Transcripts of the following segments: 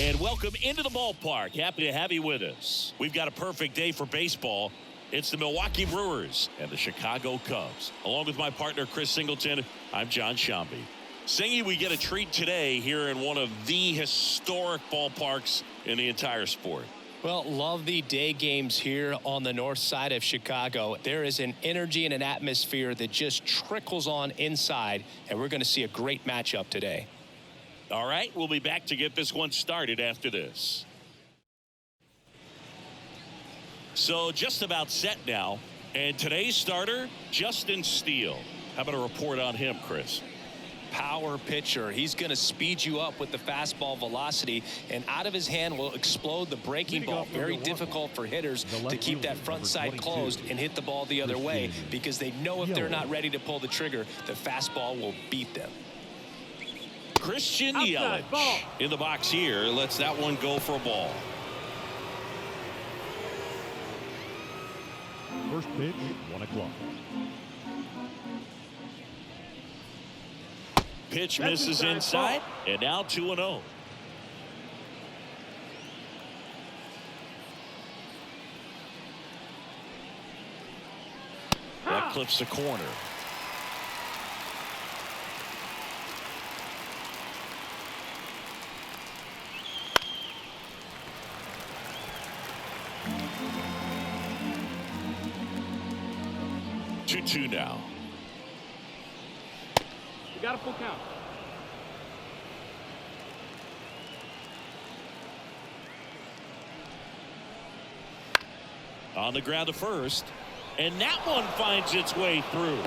And welcome into the ballpark. Happy to have you with us. We've got a perfect day for baseball. It's the Milwaukee Brewers and the Chicago Cubs. Along with my partner, Chris Singleton, I'm John Shambi. Singy, we get a treat today here in one of the historic ballparks in the entire sport. Well, love the day games here on the north side of Chicago. There is an energy and an atmosphere that just trickles on inside, and we're going to see a great matchup today. All right, we'll be back to get this one started after this. So just about set now, and today's starter, Justin Steele. How about a report on him, Chris? Power pitcher. He's going to speed you up with the fastball velocity, and out of his hand will explode the breaking ball. Very difficult for hitters to keep that front side closed and hit the ball the other way, because they know if they're not ready to pull the trigger, the fastball will beat them. Christian Yelich in the box here. Lets that one go for a ball. First pitch, 1 o'clock. Pitch misses inside, and now 2-0. That clips the corner. Two now. You got a full count. On the ground to first, and that one finds its way through.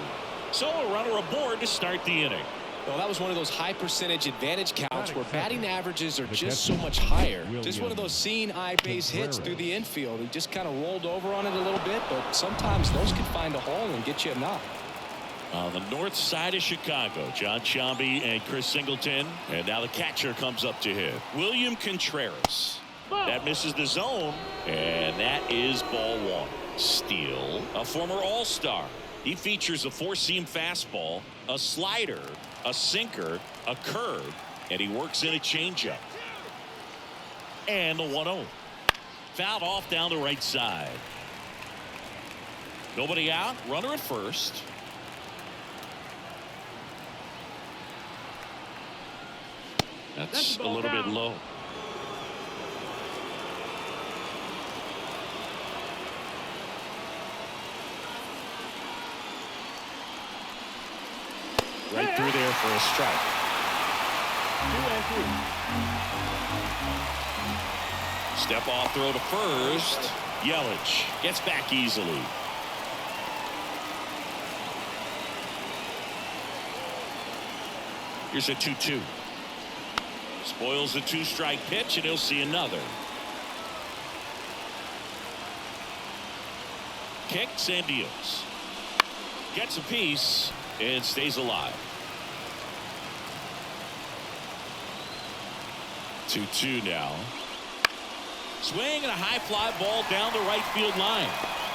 So a runner aboard to start the inning. Well, that was one of those high percentage advantage counts where batting averages are just so much higher. Just one of those seeing eye base hits through the infield. He just kind of rolled over on it a little bit, but sometimes those can find a hole and get you a knock. On the north side of Chicago, John Shambi and Chris Singleton, and now the catcher comes up to hit. William Contreras. That misses the zone, and that is ball one. Steele, a former All-Star. He features a four-seam fastball, a slider, a sinker, a curve, and he works in a changeup. And the 1-0. Fouled off down the right side. Nobody out, runner at first. That's a little bit low. Right through there for a strike. 2-3. Step off throw to first. Yelich gets back easily. Here's a 2-2. Spoils the two-strike pitch, and he'll see another. Kicks and deals. Gets a piece and stays alive. 2-2 now. Swing and a high fly ball down the right field line.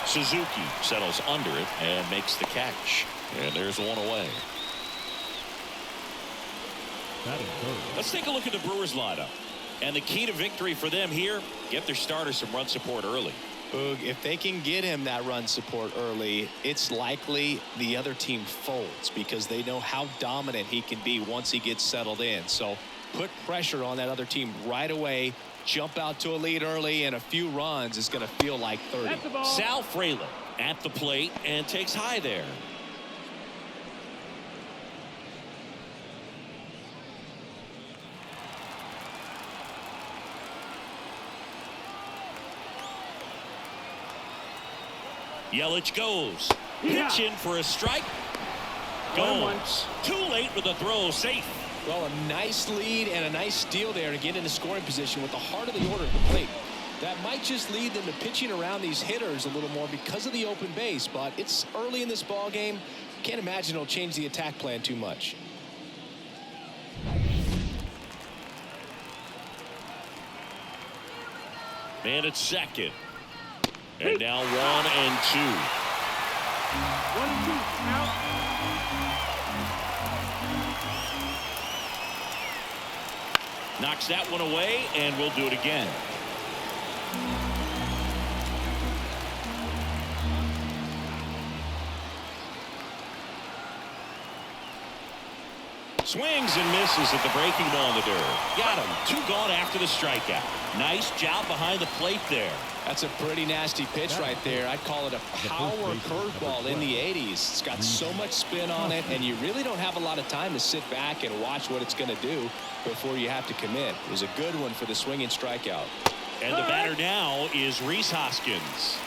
Suzuki settles under it and makes the catch. And there's one away. Let's take a look at the Brewers lineup. And the key to victory for them here, get their starter some run support early. Boog, if they can get him that run support early, it's likely the other team folds because they know how dominant he can be once he gets settled in. So put pressure on that other team right away. Jump out to a lead early, and a few runs is going to feel like 30. Sal Frelick at the plate and takes high there. Yelich goes. Pitch in for a strike. Goes. Too late with the throw. Safe. Well, a nice lead and a nice steal there to get into scoring position with the heart of the order at the plate. That might just lead them to pitching around these hitters a little more because of the open base, but it's early in this ball game. Can't imagine it'll change the attack plan too much. Man at second. And now 1 and 2. 1-2 out. Knocks that one away, and we'll do it again. Swings and misses at the breaking ball in the dirt. Got him. 2 gone after the strikeout. Nice job behind the plate there. That's a pretty nasty pitch right there. I'd call it a power curveball in the 80s. It's got so much spin on it, and you really don't have a lot of time to sit back and watch what it's going to do before you have to commit. It was a good one for the swinging strikeout. And the batter now is Rhys Hoskins.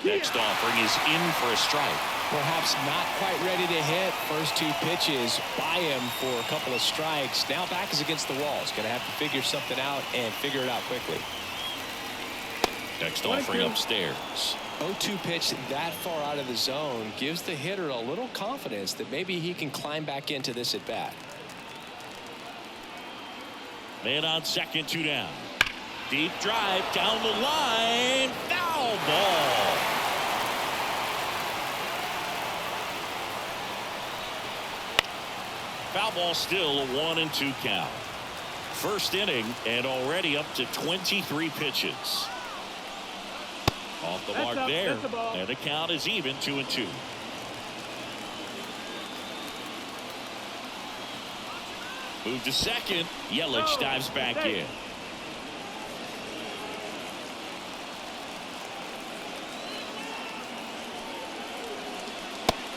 Next offering is in for a strike. Perhaps not quite ready to hit. First 2 pitches by him for a couple of strikes. Now back is against the wall. He's going to have to figure something out and figure it out quickly. Next offering upstairs. 0-2 pitch that far out of the zone gives the hitter a little confidence that maybe he can climb back into this at bat. Man on second, 2 down. Deep drive down the line. Foul ball. Foul ball, still a 1-2 count. First inning and already up to 23 pitches. Off the mark there. And the count is even, 2-2. Move to second. Yelich dives back in.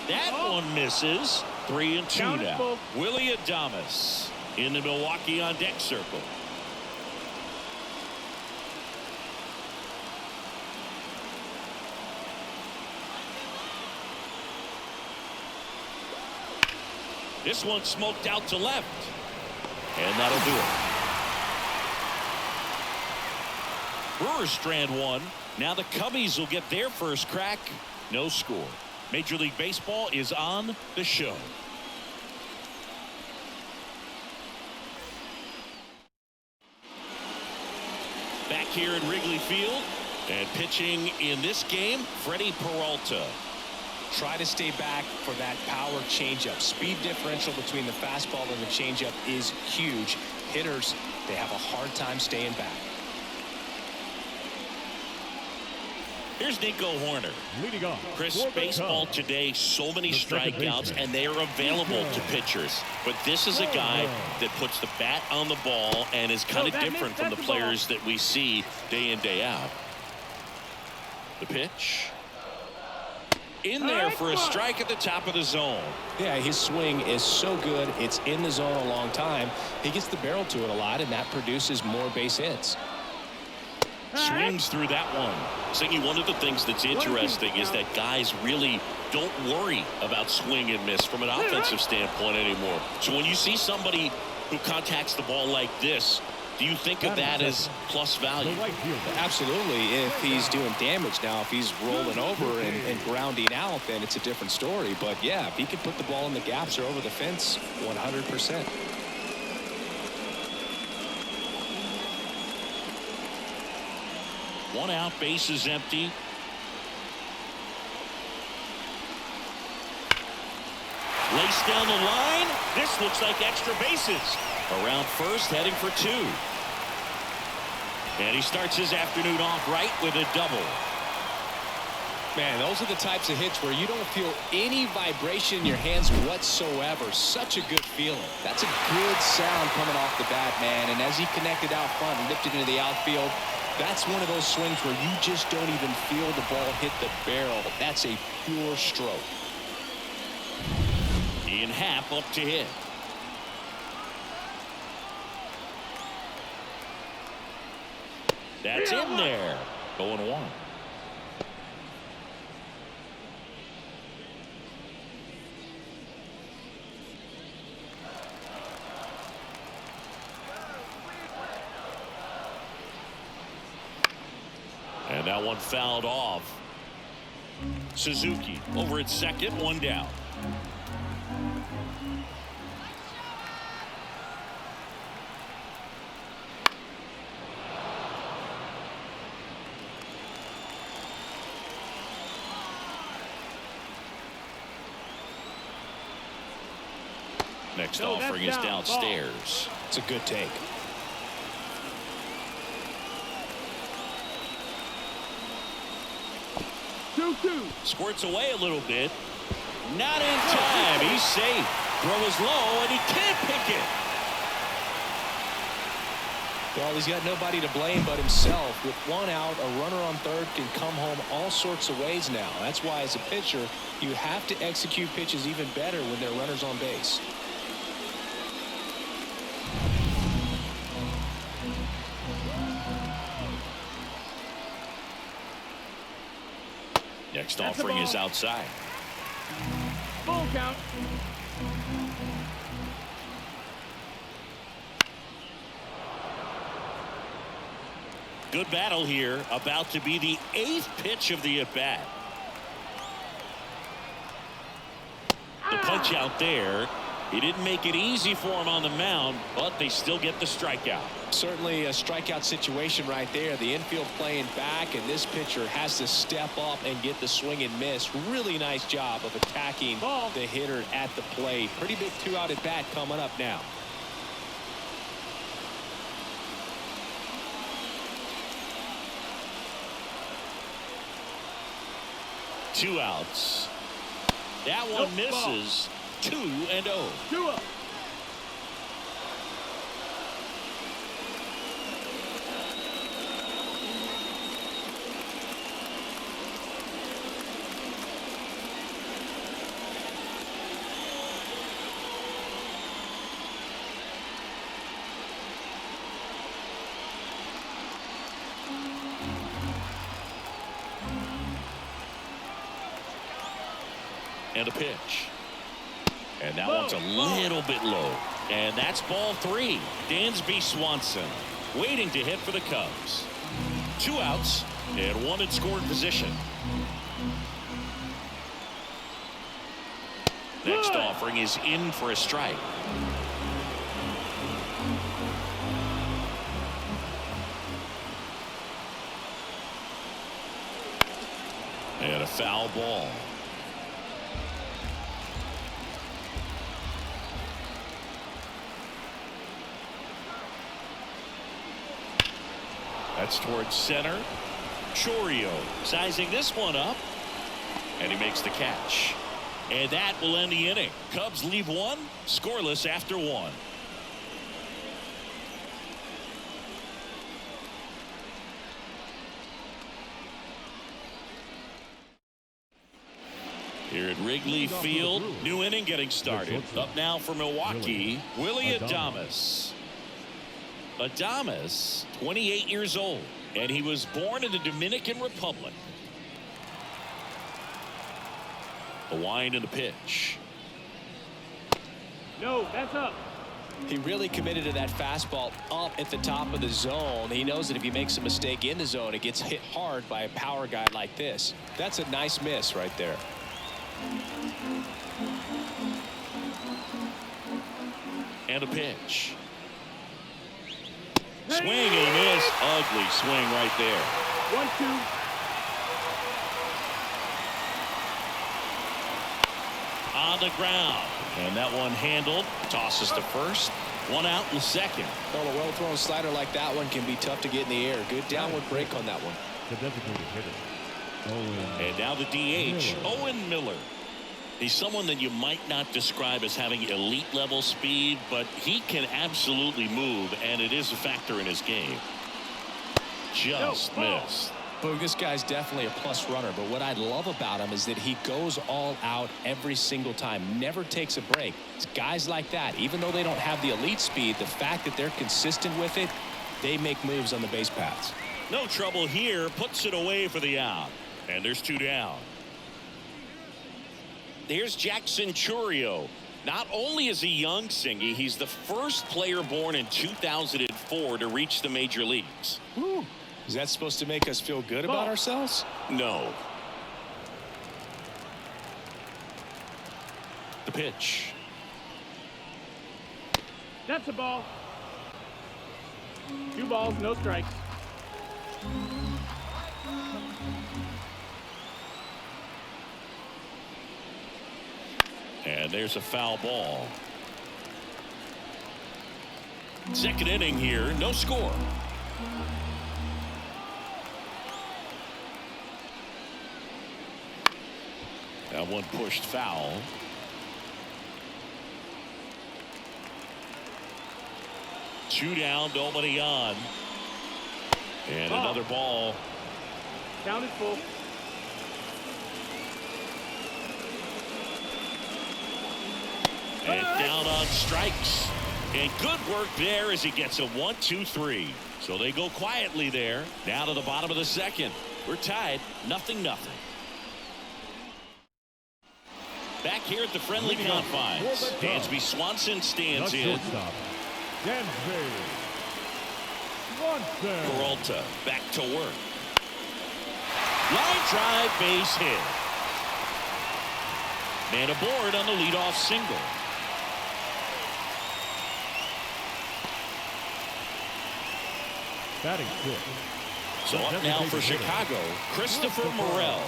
That one misses. 3-2 now. Willie Adames in the Milwaukee on deck circle. This one smoked out to left. And that'll do it. Brewers strand 1. Now the Cubbies will get their first crack. No score. Major League Baseball is on the show. Back here in Wrigley Field, and pitching in this game, Freddie Peralta. Try to stay back for that power changeup. Speed differential between the fastball and the changeup is huge. Hitters, they have a hard time staying back. Here's Nico Horner. Leading off. Chris, baseball today, so many strikeouts, and they are available to pitchers. But this is a guy that puts the bat on the ball and is kind of different from the players that we see day in, day out. The pitch. In there for a strike at the top of the zone. Yeah, his swing is so good. It's in the zone a long time. He gets the barrel to it a lot, and that produces more base hits. Swings through that one. Siggy, one of the things that's interesting is that guys really don't worry about swing and miss from an offensive standpoint anymore. So when you see somebody who contacts the ball like this, do you think of that as plus value? Absolutely. If he's doing damage now, if he's rolling over and grounding out, then it's a different story. But yeah, if he can put the ball in the gaps or over the fence, 100%. One out, base is empty. Lace down the line. This looks like extra bases. Around first, heading for 2. And he starts his afternoon off right with a double. Man, those are the types of hits where you don't feel any vibration in your hands whatsoever. Such a good feeling. That's a good sound coming off the bat, man. And as he connected out front and lifted into the outfield, that's one of those swings where you just don't even feel the ball hit the barrel. That's a pure stroke. Ian Happ up to hit. That's in there. 0-1. And that one fouled off. Suzuki over at second, 1 down. Next offering is downstairs. It's a good take. Squirts away a little bit. Not in time. He's safe. Throw is low, and he can't pick it. Well, he's got nobody to blame but himself. With one out, a runner on third can come home all sorts of ways now. That's why, as a pitcher, you have to execute pitches even better when there are runners on base. Next offering is outside. Full count. Good battle here. About to be the 8th pitch of the at-bat. The punch out there. He didn't make it easy for him on the mound, but they still get the strikeout. Certainly a strikeout situation right there. The infield playing back, and this pitcher has to step up and get the swing and miss. Really nice job of attacking the hitter at the plate. Pretty big 2-out at bat coming up now. Two outs. That one misses. 2-0. 2 up. And a pitch. And that one's a little bit low. And that's ball 3. Dansby Swanson waiting to hit for the Cubs. 2 outs and 1 in scoring position. Next offering is in for a strike. And a foul ball. That's towards center. Chourio sizing this one up. And he makes the catch. And that will end the inning. Cubs leave 1 scoreless after 1. Here at Wrigley Field, new inning getting started. Up now for Milwaukee, Willie Adames. Adames, 28 years old, and he was born in the Dominican Republic. The wind and the pitch. No, that's up. He really committed to that fastball up at the top of the zone. He knows that if he makes a mistake in the zone, it gets hit hard by a power guy like this. That's a nice miss right there. And a pitch. Swing and a miss. Ugly swing right there. 1-2. On the ground. And that one handled. Tosses to first. 1 out in second. Well, a well-thrown slider like that one can be tough to get in the air. Good downward break on that one. The designated hitter. And now the DH, Owen Miller. He's someone that you might not describe as having elite level speed, but he can absolutely move, and it is a factor in his game. Just missed. Boog, this guy's definitely a plus runner, but what I love about him is that he goes all out every single time, never takes a break. It's guys like that, even though they don't have the elite speed, the fact that they're consistent with it, they make moves on the base paths. No trouble here, puts it away for the out, and there's 2 down. Here's Jackson Chourio. Not only is he young, Singy, he's the first player born in 2004 to reach the major leagues. Woo. Is that supposed to make us feel good about ourselves? No. The pitch. That's a ball. 2 balls, no strikes. And there's a foul ball. Second inning here, no score. That one pushed foul. Two down, nobody on. And another ball. Counted full. And down on strikes. And good work there as he gets a 1-2-3. So they go quietly there. Now to the bottom of the second. We're tied, 0-0. Back here at the friendly confines. Dansby Swanson stands in. Peralta back to work. Line drive, base hit. Man aboard on the leadoff single. Batting good. So up now for Chicago, Christopher Morel.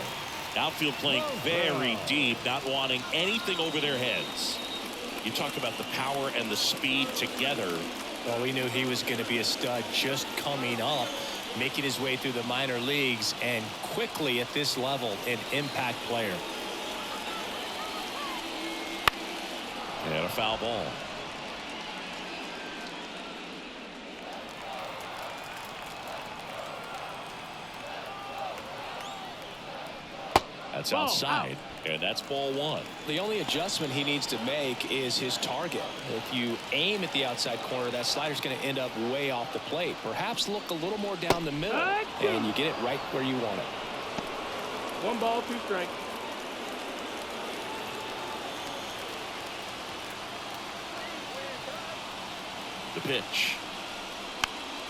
Outfield playing very deep, not wanting anything over their heads. You talk about the power and the speed together. Well, we knew he was going to be a stud just coming up, making his way through the minor leagues, and quickly at this level, an impact player. And a foul ball. That's outside, and that's ball one. The only adjustment he needs to make is his target. If you aim at the outside corner, that slider's going to end up way off the plate. Perhaps look a little more down the middle, and you get it right where you want it. 1 ball, 2 strikes. The pitch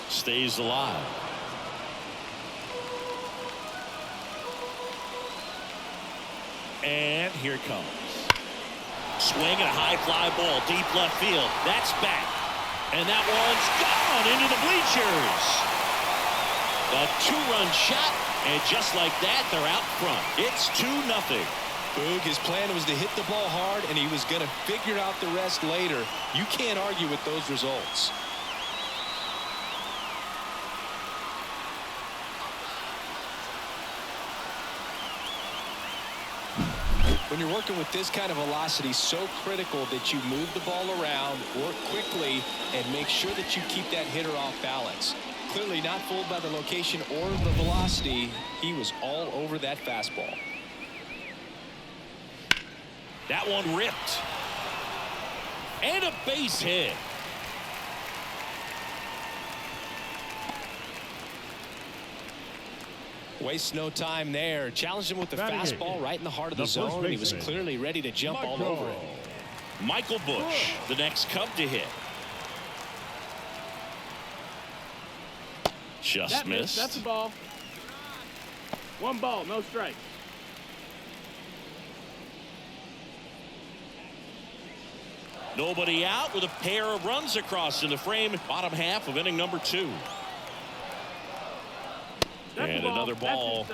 stays alive. And here it comes. Swing and a high fly ball, deep left field. That's back. And that one's gone into the bleachers. A 2-run shot, and just like that, they're out front. It's 2-0. Boog, his plan was to hit the ball hard, and he was going to figure out the rest later. You can't argue with those results. When you're working with this kind of velocity, so critical that you move the ball around, work quickly, and make sure that you keep that hitter off balance. Clearly not fooled by the location or the velocity. He was all over that fastball. That one ripped. And a base hit. Wastes no time there. Challenged him with the fastball right in the heart of the zone, and he was clearly ready to jump all over it. Michael Busch, the next Cub to hit. Just missed. That's a ball. 1 ball, no strikes. Nobody out with a pair of runs across in the frame. Bottom half of inning number 2. And another ball.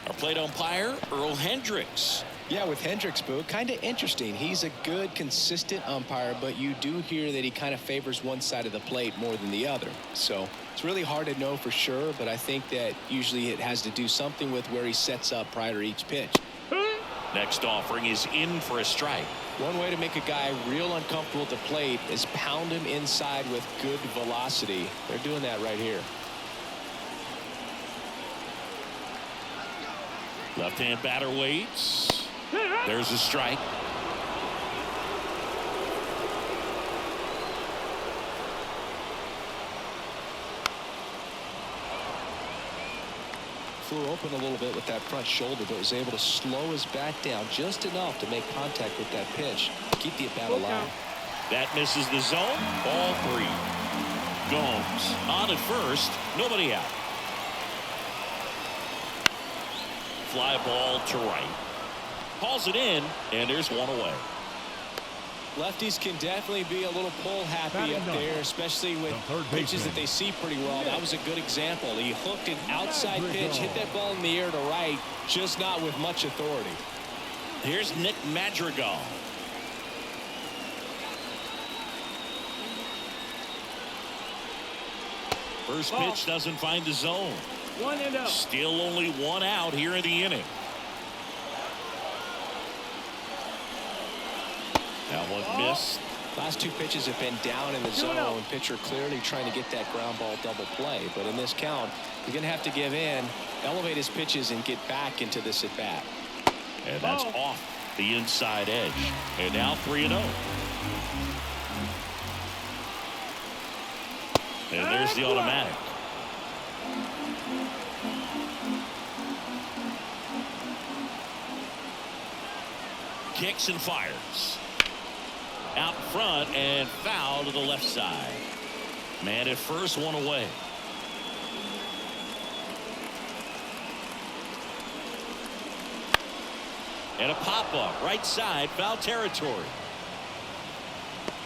Our plate umpire, Earl Hendricks. Yeah, with Hendricks, Boo, kind of interesting. He's a good, consistent umpire, but you do hear that he kind of favors one side of the plate more than the other. So it's really hard to know for sure, but I think that usually it has to do something with where he sets up prior to each pitch. Next offering is in for a strike. One way to make a guy real uncomfortable at the plate is pound him inside with good velocity. They're doing that right here. Left-hand batter waits. There's a strike. Flew open a little bit with that front shoulder, but was able to slow his bat down just enough to make contact with that pitch. Keep the at-bat alive. That misses the zone. Ball 3. Gomes on at first. Nobody out. Fly ball to right. Calls it in, and there's one away. Lefties can definitely be a little pull happy up there, especially with pitches that they see pretty well. That was a good example. He hooked an outside pitch, hit that ball in the air to right, just not with much authority. Here's Nick Madrigal. First pitch doesn't find the zone. 1-0. Still only one out here in the inning. That one missed. Last two pitches have been down in the zone. Pitcher clearly trying to get that ground ball double play. But in this count, he's going to have to give in, elevate his pitches, and get back into this at bat. And that's off the inside edge. And now 3-0. And there's the automatic. Kicks and fires. Out front and foul to the left side. Man at first, one away. And a pop-up right side, foul territory.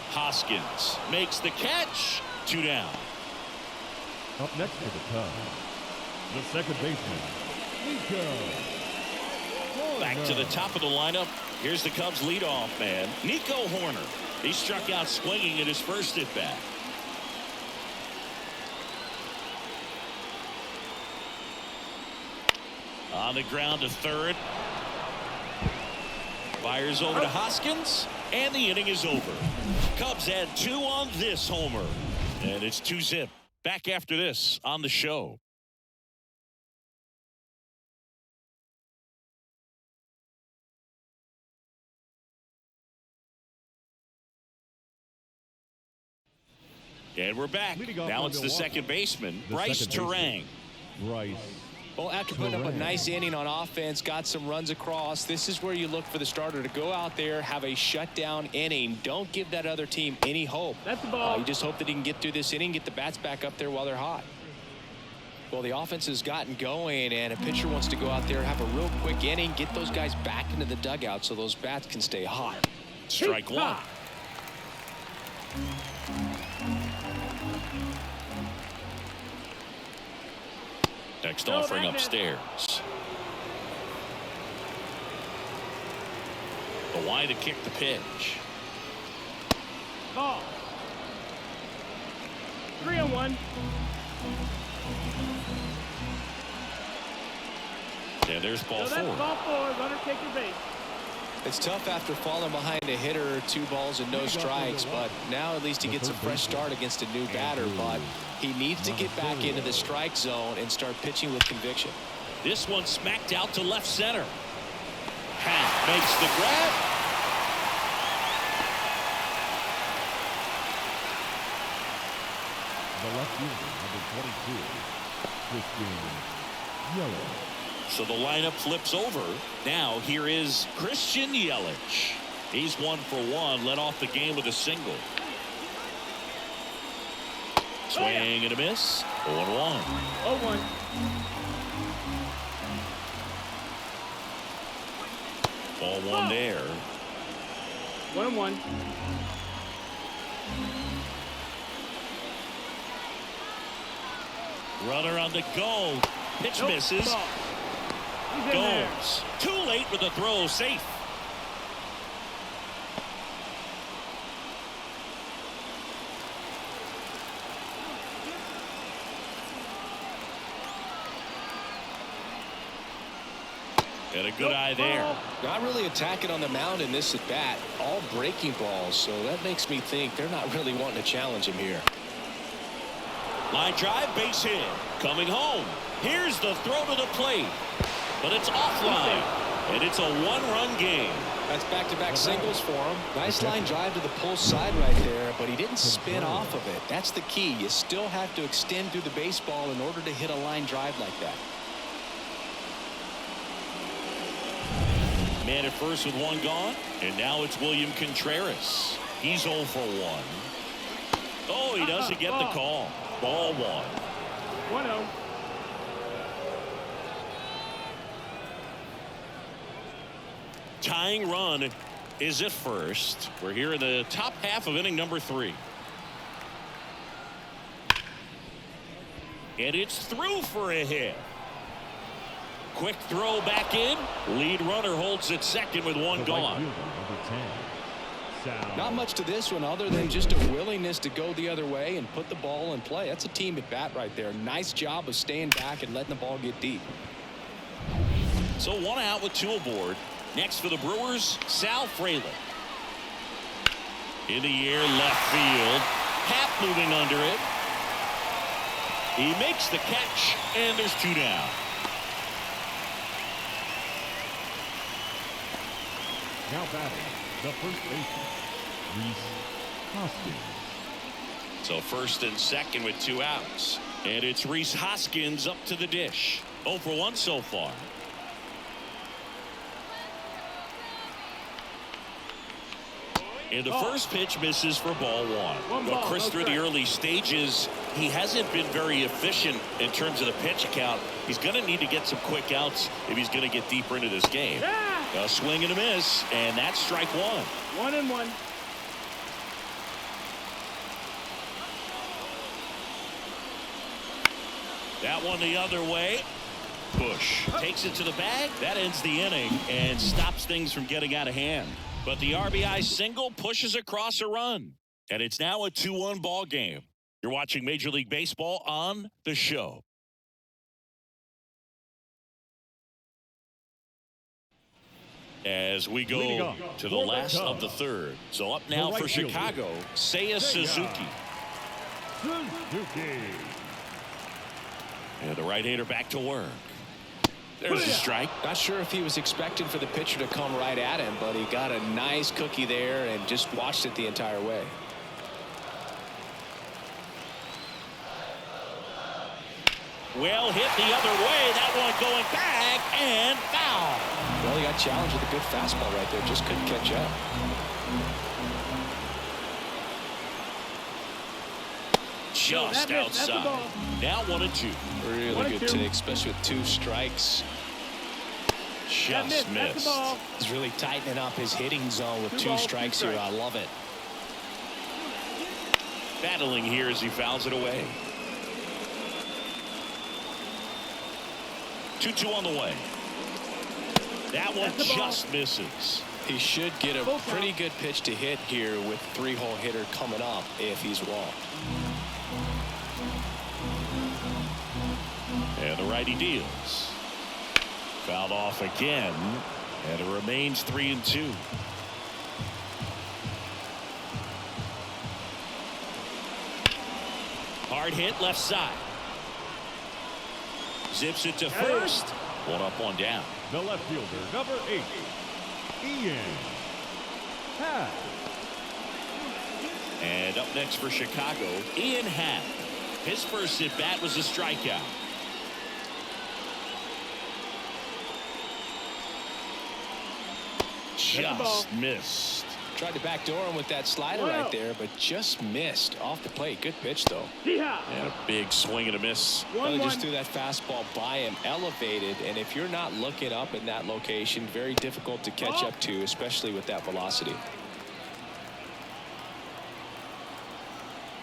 Hoskins makes the catch. 2 down. Up next to the Cubs, the second baseman, Back to the top of the lineup. Here's the Cubs leadoff man, Nico Horner. He struck out swinging in his first at bat. On the ground to third. Fires over to Hoskins, and the inning is over. Cubs had 2 on this homer, and it's 2-0. Back after this on the show. And we're back. Now it's the second baseman, Bryce Terang. Bryce. Well, after putting up a nice inning on offense, got some runs across, this is where you look for the starter to go out there, have a shutdown inning. Don't give that other team any hope. That's the ball. You just hope that he can get through this inning, get the bats back up there while they're hot. Well, the offense has gotten going, and a pitcher wants to go out there, have a real quick inning, get those guys back into the dugout so those bats can stay hot. Strike one. Next offering upstairs. The wide to kick the pitch. Ball. 3-1. And there's ball So four. that's ball 4. Runner take your base. It's tough after falling behind a hitter, 2 balls and no strikes, but now at least he gets a fresh start against a new batter. But he needs to get back into the strike zone and start pitching with conviction. This one smacked out to left center. Half makes the grab. The left fielder, number 22, Christian Yelich. So the lineup flips over. Now here is Christian Yelich. He's 1 for 1, led off the game with a single. Swing and a miss. 0-1. 0-1. Ball 1 there. 1-1. Runner on the go. Pitch misses. Ball. He's in there. Goes. Too late with the throw. Safe. And a good eye there. Not really attacking on the mound in this at bat. All breaking balls, so that makes me think they're not really wanting to challenge him here. Line drive, base hit. Coming home. Here's the throw to the plate. But it's offline. And it's a 1-run game. That's back-to-back singles for him. Nice line drive to the pull side right there, but he didn't spin off of it. That's the key. You still have to extend through the baseball in order to hit a line drive like that. Man at first with 1 gone. And now it's William Contreras. He's 0 for 1. Oh, he doesn't get the call. Ball 1. 1-0. Tying run is at first. We're here in the top half of inning number 3. And it's through for a hit. Quick throw back in. Lead runner holds at second with 1 gone. Number 10, sound. Not much to this one other than just a willingness to go the other way and put the ball in play. That's a team at bat right there. Nice job of staying back and letting the ball get deep. So 1 out with 2 aboard. Next for the Brewers, Sal Frelick. In the air, left field. Happ moving under it. He makes the catch, and there's 2 down. Now batting, the first baseman, Rhys Hoskins. So first and second with 2 outs. And it's Rhys Hoskins up to the dish. 0 for 1 so far. And the first pitch misses for ball 1. But Chris, through the early stages, he hasn't been very efficient in terms of the pitch count. He's going to need to get some quick outs if he's going to get deeper into this game. A swing and a miss, and that's strike 1. 1-1. That one the other way. Bush takes it to the bag. That ends the inning and stops things from getting out of hand. But the RBI single pushes across a run. And it's now a 2-1 ball game. You're watching Major League Baseball on The Show. As we go to the last of the third. So up now for Chicago, Seiya Suzuki. And the right-hander back to work. There's a strike. Not sure if he was expecting for the pitcher to come right at him, but he got a nice cookie there and just watched it the entire way. Well hit the other way. That one going back and foul. Well, he got challenged with a good fastball right there. Just couldn't catch up. Just outside. Now 1-2. Really good take, especially with 2 strikes. Just missed. He's really tightening up his hitting zone with 2 strikes here. I love it. Battling here as he fouls it away. 2-2 on the way. That one just misses. He should get a pretty good pitch to hit here with 3-hole hitter coming up if he's walked. And the righty deals. Fouled off again, and it remains 3-2. Hard hit left side. Zips it to first. 1 up, 1 down. The left fielder, number 8, Ian Happ. And up next for Chicago, Ian Happ. His first at bat was a strikeout. Just missed. Tried to backdoor him with that slider right there, but just missed off the plate. Good pitch, though. And a big swing and a miss. Well, he just threw that fastball by him, elevated, and if you're not looking up in that location, very difficult to catch up to, especially with that velocity.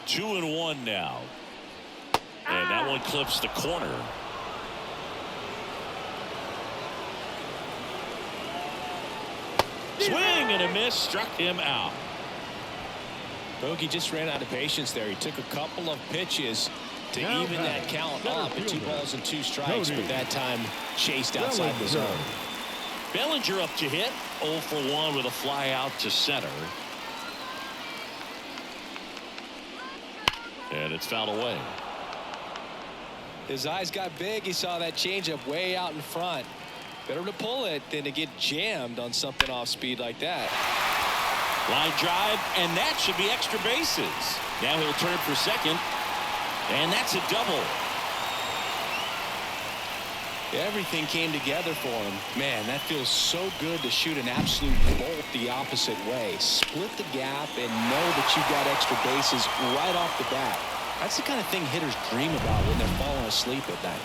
2-1 now. And that one clips the corner. Swing and a miss, struck him out. Bogey just ran out of patience there. He took a couple of pitches to even that count up at 2 balls and 2 strikes, but that time chased outside the zone. Bellinger up to hit. 0 for 1 with a fly out to center. And it's fouled away. His eyes got big. He saw that changeup way out in front. Better to pull it than to get jammed on something off speed like that. Line drive, and that should be extra bases. Now he'll turn for second, and that's a double. Everything came together for him. Man, that feels so good to shoot an absolute bolt the opposite way. Split the gap and know that you've got extra bases right off the bat. That's the kind of thing hitters dream about when they're falling asleep at night.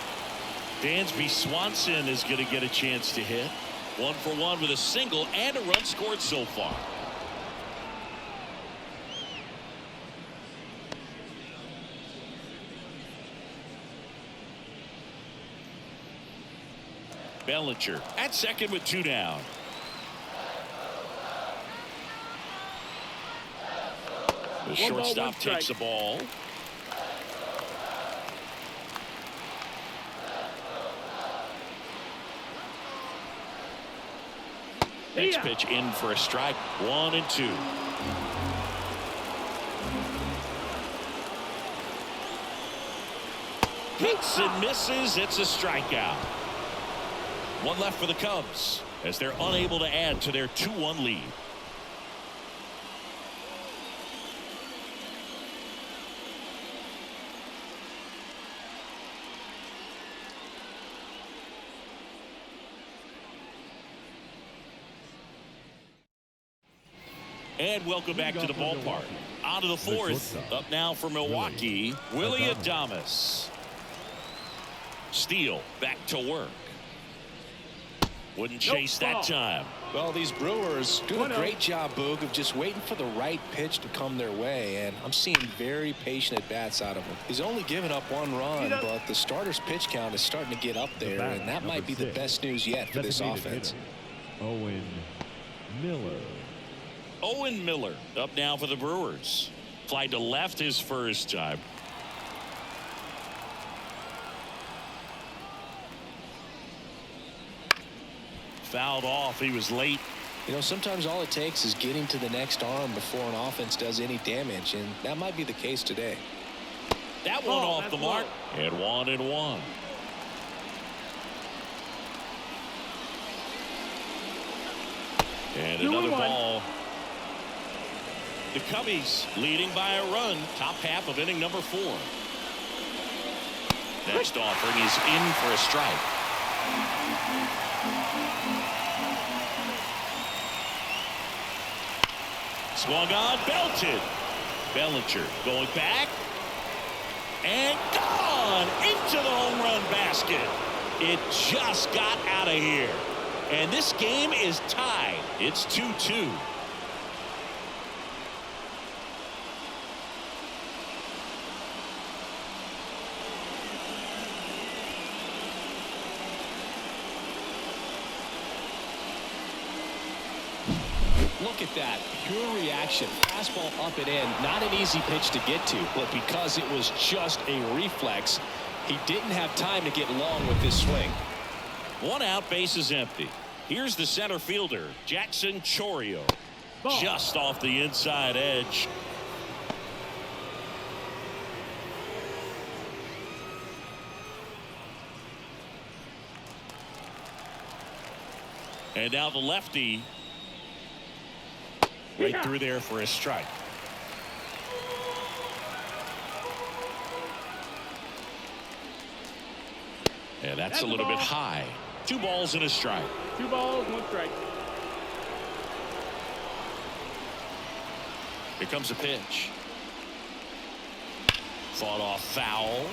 Dansby Swanson is going to get a chance to hit. 1 for 1 with a single and a run scored so far. Bellinger at second with 2 down. The One ball, shortstop one strike. takes the ball. Next pitch in for a strike. 1-2. Hits and misses. It's a strikeout. One left for the Cubs as they're unable to add to their 2-1 lead. And welcome back to the ballpark. On to the fourth. Up now for Milwaukee, Willie Adames. Steele back to work. Wouldn't chase that time. Well, these Brewers do a great job, Boog, of just waiting for the right pitch to come their way, and I'm seeing very patient at-bats out of him. He's only given up 1 run, but the starter's pitch count is starting to get up there, and that might be the best news yet for this offense. Owen Miller. Owen Miller up now for the Brewers. Fly to left his first time. Fouled off. He was late. You know, sometimes all it takes is getting to the next arm before an offense does any damage, and that might be the case today. That one off the mark. And 1-1. And another ball. The Cubbies leading by a run. Top half of inning number 4. Next offering is in for a strike. Swung on, belted. Bellinger going back. And gone into the home run basket. It just got out of here. And this game is tied. It's 2-2. Look at that. Pure reaction. Fastball up and in. Not an easy pitch to get to, but because it was just a reflex, he didn't have time to get long with this swing. 1 out, base is empty. Here's the center fielder, Jackson Chourio. Just off the inside edge. And now the lefty. Right through there for a strike. And that's a little bit high. 2 balls and a strike. 2 balls, 1 strike. Here comes a pitch. Fought off foul.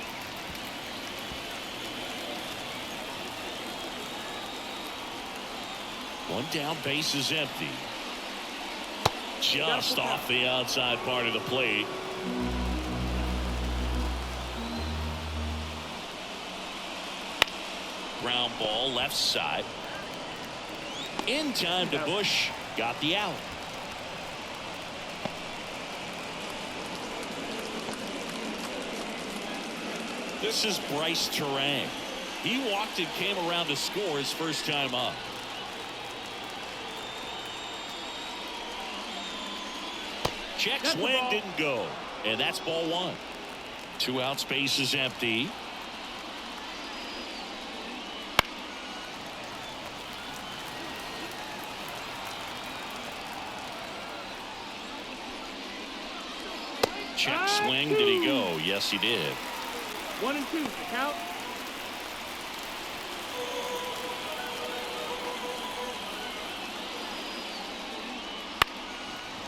One down, base is empty. Just off the outside part of the plate. Ground ball left side. In time to Bush. Got the out. This is Bryce Terang. He walked and came around to score his first time up. Check swing didn't go. And that's ball 1. 2 out, space is empty. Check swing. Did he go? Yes, he did. 1-2. Count.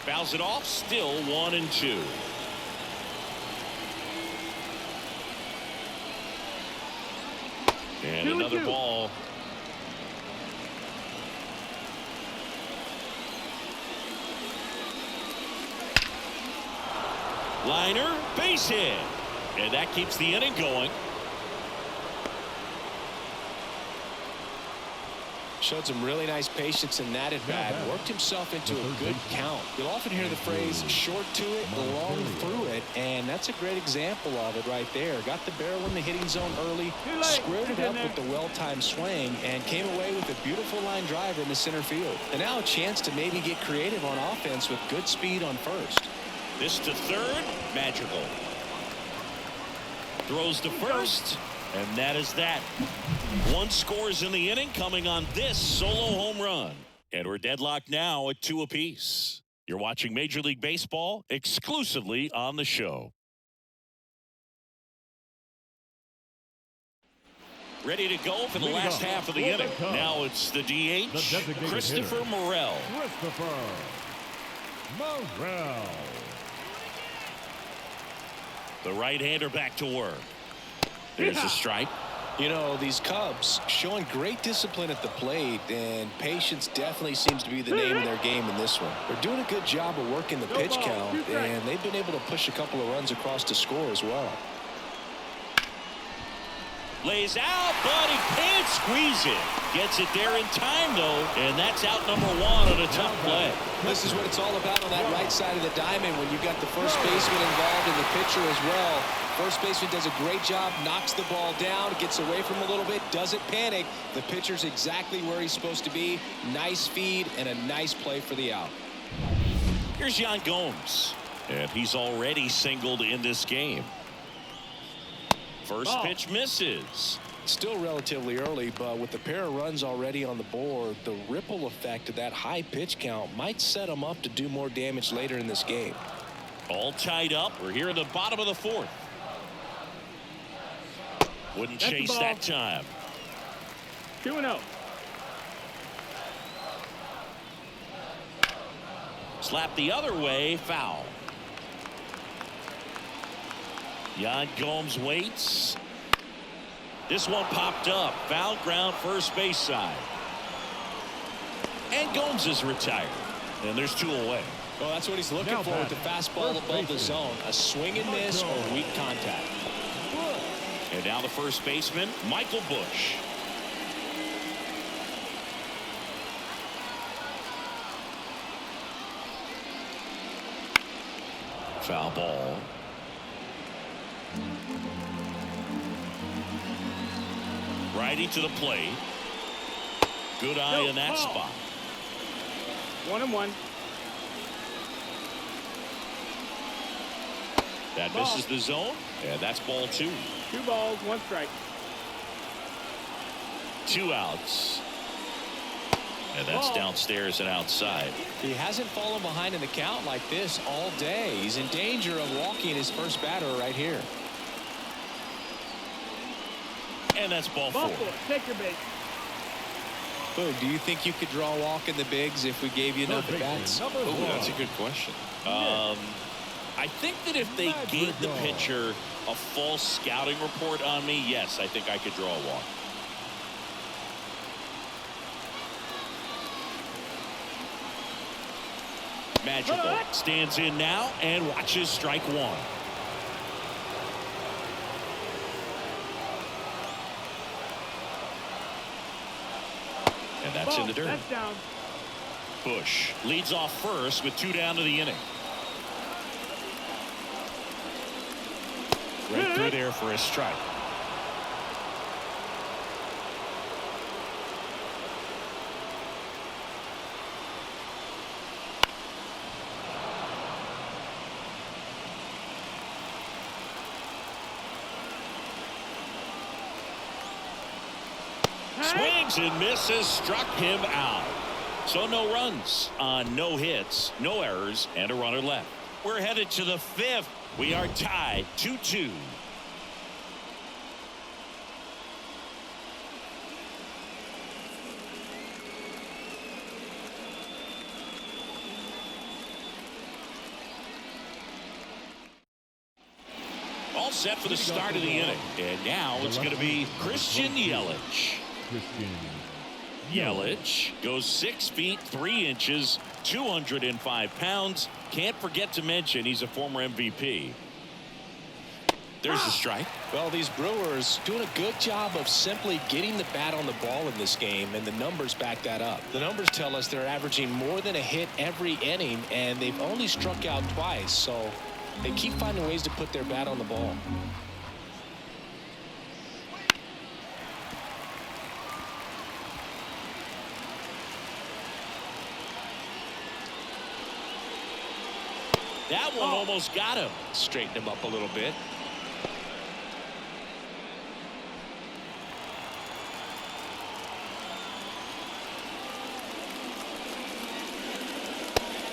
Fouls it off. Still 1-2. And another ball. Liner, base hit. And that keeps the inning going. Showed some really nice patience in that at bat. Worked himself into a good count. You'll often hear the phrase short to it, long through it, and that's a great example of it right there. Got the barrel in the hitting zone early, squared it up with the well-timed swing, and came away with a beautiful line drive in the center field. And now a chance to maybe get creative on offense with good speed on first. This to third, magical. Throws to first, and that is that. One scores in the inning coming on this solo home run. And we're deadlocked now at 2 apiece. You're watching Major League Baseball exclusively on the show. Ready to go for the last half of the inning. Now it's the DH, Christopher Morel. The right-hander back to work. There's a strike. You know, these Cubs showing great discipline at the plate, and patience definitely seems to be the name of their game in this one. They're doing a good job of working the pitch count, and they've been able to push a couple of runs across to score as well. Lays out, but he can't squeeze it. Gets it there in time, though, and that's out number 1 on a tough play. This is what it's all about on that right side of the diamond when you've got the first baseman involved and the pitcher as well. First baseman does a great job, knocks the ball down, gets away from him a little bit, doesn't panic. The pitcher's exactly where he's supposed to be. Nice feed and a nice play for the out. Here's Yan Gomes, and he's already singled in this game. First pitch misses. Still relatively early, but with the pair of runs already on the board, the ripple effect of that high pitch count might set them up to do more damage later in this game. All tied up. We're here at the bottom of the 4th. Wouldn't chase that time. 2-0. Slap the other way, foul. Yan Gomes waits. This one popped up. Foul ground, first base side. And Gomes is retired. And there's 2 away. Well, that's what he's looking for with the fastball above the zone. A swing and miss or weak contact. And now the first baseman, Michael Bush. Foul ball. Righty to the plate. Good eye in that spot. 1-1. That misses the zone, and that's ball 2. 2 balls, 1 strike. 2 outs. And that's downstairs and outside. He hasn't fallen behind in the count like this all day. He's in danger of walking his first batter right here. And that's ball 4. Take your bait. Boog, do you think you could draw a walk in the bigs if we gave you enough at bats? Oh, that's a good question. I think that if they gave the pitcher a false scouting report on me, yes, I think I could draw a walk. Magical stands in now and watches strike 1. And that's in the dirt. That's down. Bush leads off first with 2 down to the inning. Right through there for a strike. Swings and misses, struck him out. So no runs on no hits, no errors, and a runner left. We're headed to the 5th. We are tied 2-2. All set for the start of the inning. And now it's going to be Christian Yelich. Yelich goes 6 feet 3 inches, 205 pounds. Can't forget to mention he's a former MVP. There's the strike. Well, these Brewers doing a good job of simply getting the bat on the ball in this game, and the numbers back that up. The numbers tell us they're averaging more than a hit every inning, and they've only struck out twice, so they keep finding ways to put their bat on the ball. That one almost got him. Straighten him up a little bit.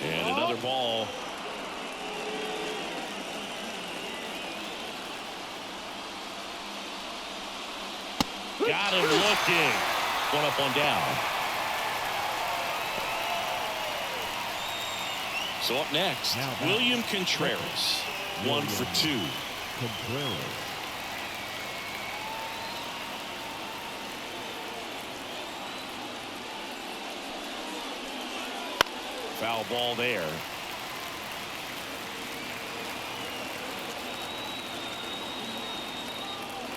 And another ball. Got him looking. One up, one down. So up next, William Contreras. 1 for 2. Contreras. Foul ball there.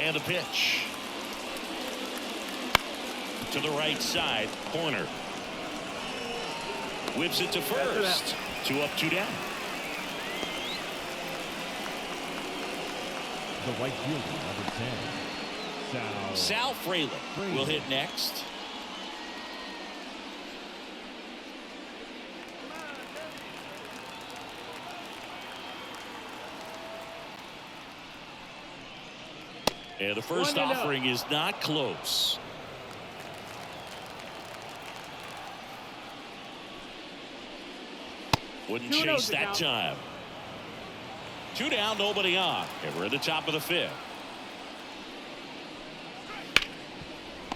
And a pitch. To the right side, corner. Whips it to first. 2 up, 2 down. The right fielder, number 10. Sal Frelick will hit next. And the first offering is not close. Wouldn't chase that time. 2 down, nobody on. And we're at the top of the 5th.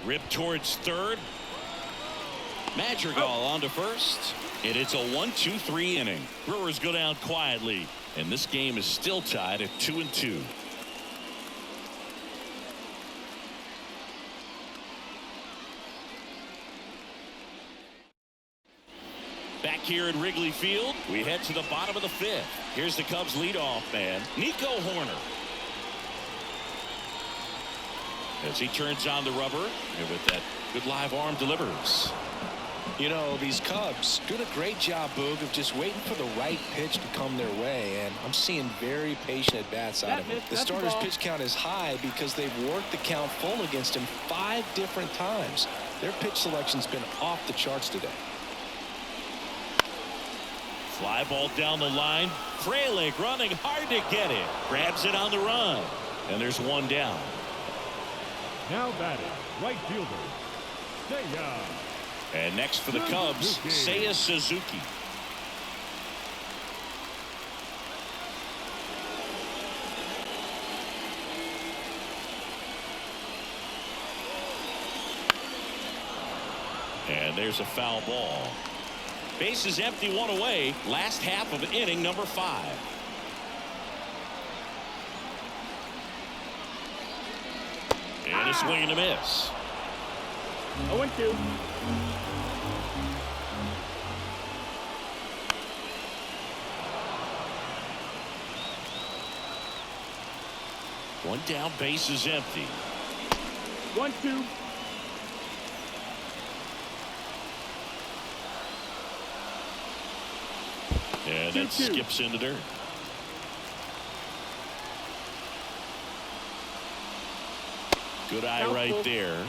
Ripped towards third. Madrigal on to first. And it's a 1-2-3 inning. Brewers go down quietly. And this game is still tied at 2-2. Back here at Wrigley Field, we head to the bottom of the 5th. Here's the Cubs leadoff man, Nico Horner. As he turns on the rubber, and with that good live arm delivers. You know, these Cubs doing a great job, Boog, of just waiting for the right pitch to come their way, and I'm seeing very patient at-bats out of it. The starter's pitch count is high because they've worked the count full against him 5 different times. Their pitch selection's been off the charts today. Fly ball down the line. Frelick running hard to get it. Grabs it on the run. And there's 1 down. Now batting, right fielder, Seiya. And next for the Cubs, Seiya Suzuki. And there's a foul ball. Base is empty, 1 away. Last half of inning number 5. And a swing and a miss. 0-2. One down, base is empty. 1-2. And that skips into dirt. Good eye right there.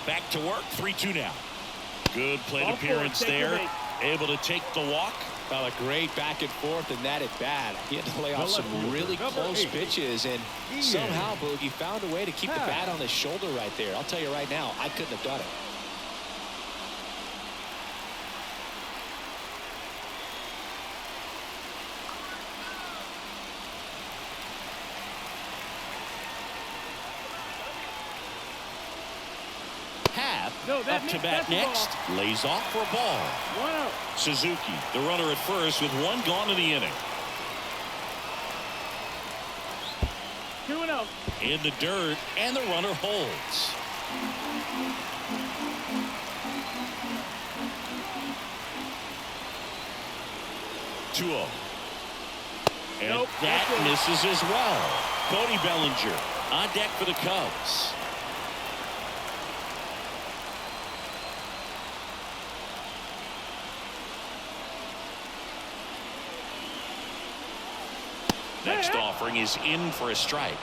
Back to work, 3-2 now. Good plate appearance there. Able to take the walk. Well, a great back and forth and that at bat. He had to lay off some really close pitches, and somehow, Boogie found a way to keep the bat on his shoulder right there. I'll tell you right now, I couldn't have done it. Up to bat next. Lays off for a ball. 1 out. Suzuki, the runner at first with 1 gone in the inning. 2-0. In the dirt, and the runner holds. 2-0. And Nope, that that's it. misses as well. Cody Bellinger on deck for the Cubs. Next offering is in for a strike.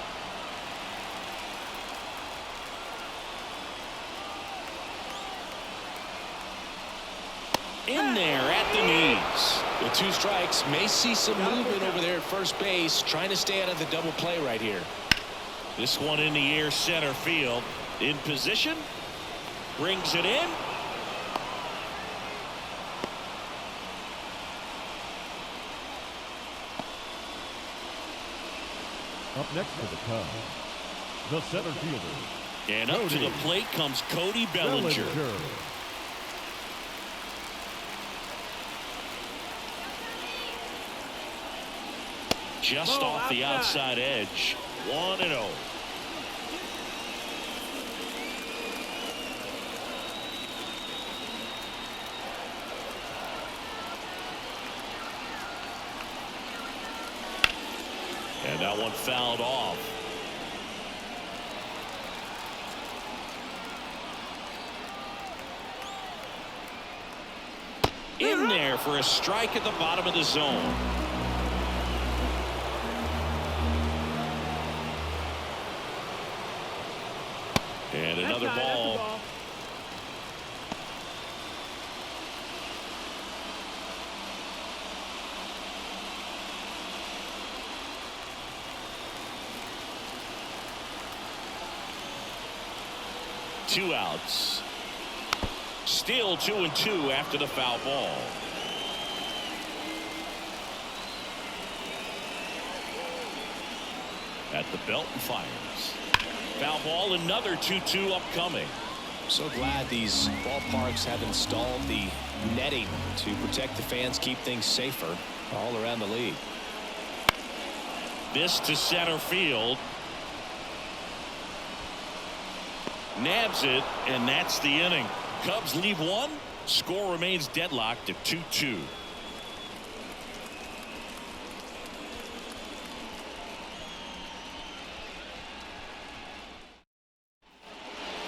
In there at the knees. With 2 strikes, may see some movement over there at first base, trying to stay out of the double play right here. This one in the air, center field. In position. Brings it in. Up next for the Cubs, the center fielder. And up to the plate comes Cody Bellinger. Just off the outside edge. 1-0. And that one fouled off. In there for a strike at the bottom of the zone. And another ball. Two outs. Still 2-2 after the foul ball. At the belt and fires. Foul ball, another 2-2 upcoming. So glad these ballparks have installed the netting to protect the fans, keep things safer all around the league. This to center field. Nabs it, and that's the inning. Cubs leave one. Score remains deadlocked at 2-2.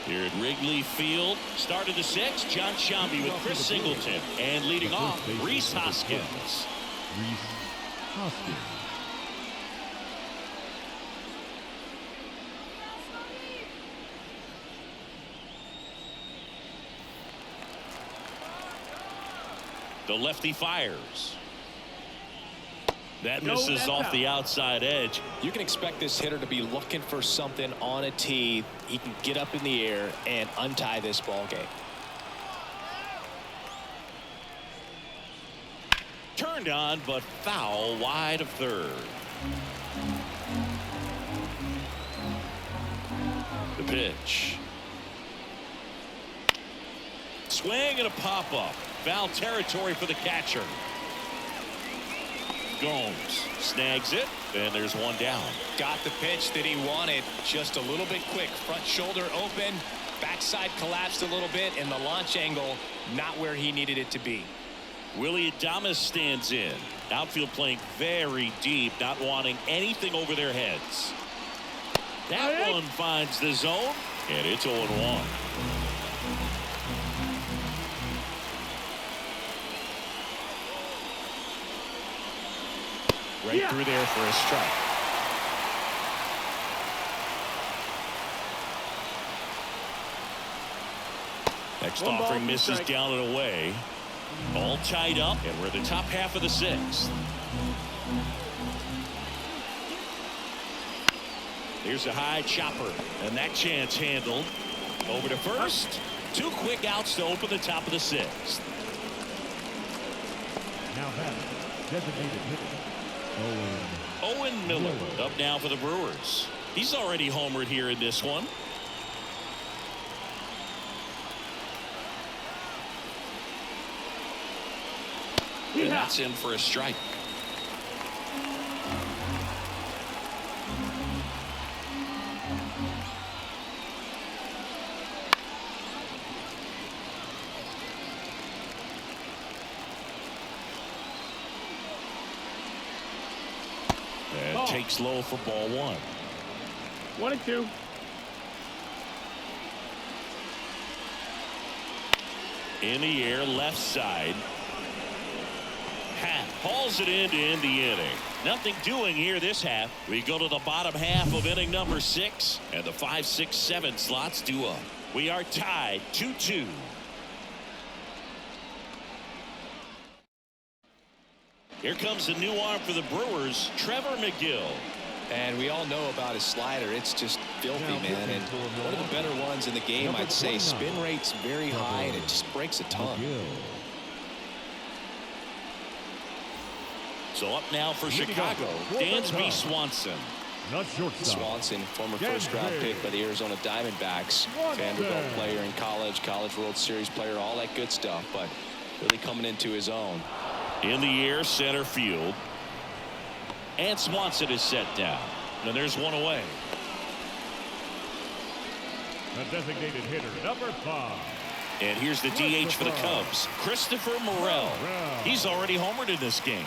Here at Wrigley Field, start of the 6th, John Shambi with Chris Singleton. And leading off, Rhys Hoskins. Rhys Hoskins. The lefty fires. That misses off the outside edge. You can expect this hitter to be looking for something on a tee. He can get up in the air and untie this ball game. Turned on, but foul wide of third. The pitch. Swing and a pop-up. Foul territory for the catcher. Gomes snags it, and there's one down. Got the pitch that he wanted, just a little bit quick. Front shoulder open, backside collapsed a little bit, and the launch angle not where he needed it to be. Willie Adames stands in. Outfield playing very deep, not wanting anything over their heads. That one finds the zone, and it's 0-1. Right through there for a strike. Next offering misses down and away. All tied up, and we're the top half of the 6th. Here's a high chopper, and that chance handled. Over to first. 2 quick outs to open the top of the 6th. Now batting, designated hitter, Owen Miller up now for the Brewers. He's already homered here in this one. And that's in for a strike. takes low for ball one. 1-2. In the air, left side. Hat hauls it in to end the inning. Nothing doing here this half. We go to the bottom half of inning number 6, and the 5, 6, 7 slots due up. We are tied 2-2. Here comes a new arm for the Brewers, Trevor McGill. And we all know about his slider. It's just filthy, man. And one of the better ones in the game, I'd say. Spin rate's very high, and it just breaks a ton. So up now for Chicago, Dansby Swanson. Swanson, former first-round pick by the Arizona Diamondbacks. Vanderbilt player in college, College World Series player, all that good stuff, but really coming into his own. In the air, center field. And Swanson is set down. And there's one away. The designated hitter, number 5. And here's the DH for the Cubs, Christopher Morel. He's already homered in this game.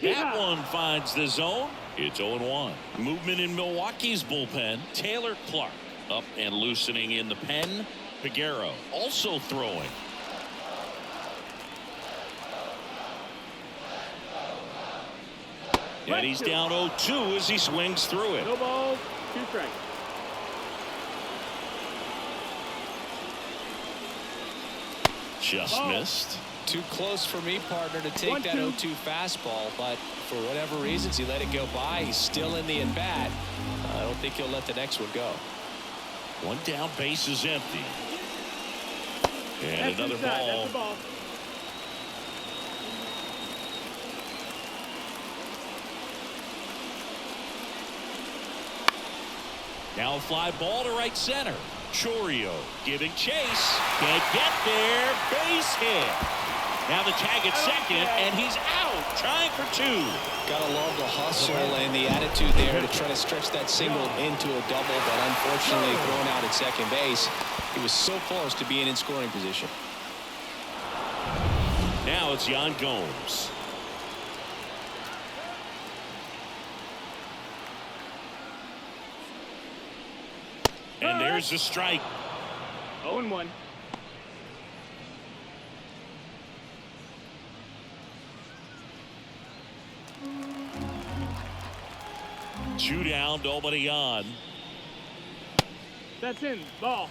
That one finds the zone. It's 0-1. Movement in Milwaukee's bullpen. Taylor Clark up and loosening in the pen. Figueroa also throwing. And he's down 0-2 as he swings through it. No balls, 2 strikes. Just missed. Too close for me, partner, to take that 0-2 fastball, but for whatever reasons, he let it go by. He's still in the at-bat. I don't think he'll let the next one go. One down, base is empty. And That's another inside. ball. That's the ball. Now a fly ball to right center. Chourio giving chase. Can't get there. Base hit. Now the tag at second, and he's out. Trying for 2. Gotta love the hustle and the attitude there to try to stretch that single into a double, but unfortunately thrown out at second base. He was so close to being in scoring position. Now it's Yan Gomes. And there's a strike. 0-1. Two down, nobody on. That's in. Ball.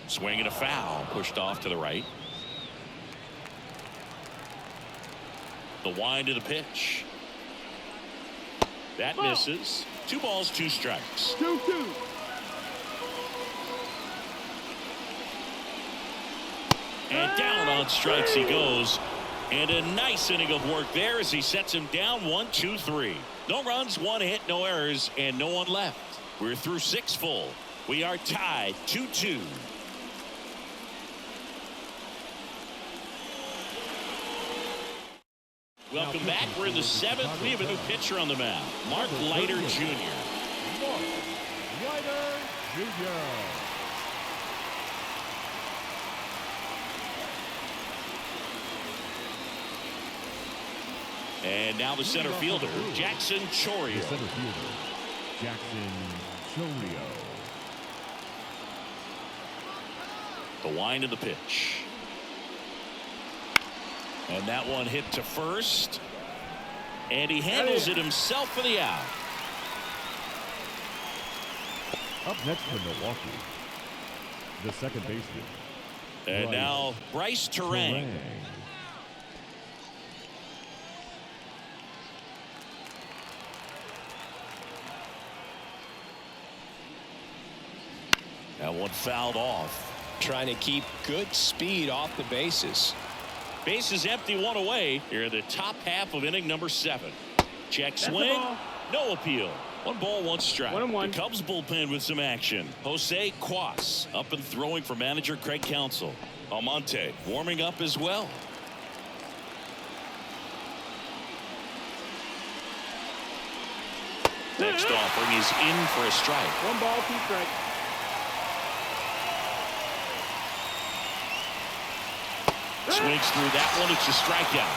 Swing and a foul. Pushed off to the right. The wind of the pitch. That misses. 2 balls, 2 strikes. 2-2. And down on strikes he goes. And a nice inning of work there as he sets him down 1-2-3. No runs, 1 hit, no errors, and no one left. We're through 6 full. We are tied 2-2. Welcome back. We're in the 7th. We have a new pitcher on the mound, Mark Leiter Jr. Mark Leiter Jr. And now the center fielder, Jackson The Chourio. center fielder, Jackson Chourio. The wind of the pitch. And that one hit to first. And he handles it himself for the out. Up next for Milwaukee, the second baseman. And now Bryce Terang. That one fouled off. Trying to keep good speed off the bases. Base is empty, 1 away. Here in the top half of inning number 7. Check swing. No appeal. 1 ball, 1 strike. 1-1. The Cubs bullpen with some action. Jose Cuas up and throwing for manager Craig Counsell. Almonte warming up as well. Next offering is in for a strike. 1 ball, 2 strikes. Swings through that one. It's a strikeout.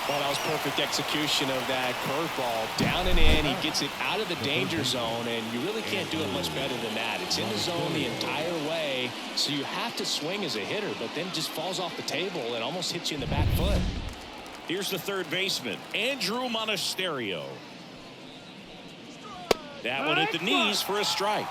Well, that was perfect execution of that curveball. Down and in. He gets it out of the danger zone, and you really can't do it much better than that. It's in the zone the entire way, so you have to swing as a hitter, but then just falls off the table and almost hits you in the back foot. Here's the third baseman, Andrew Monasterio. That one at the knees for a strike.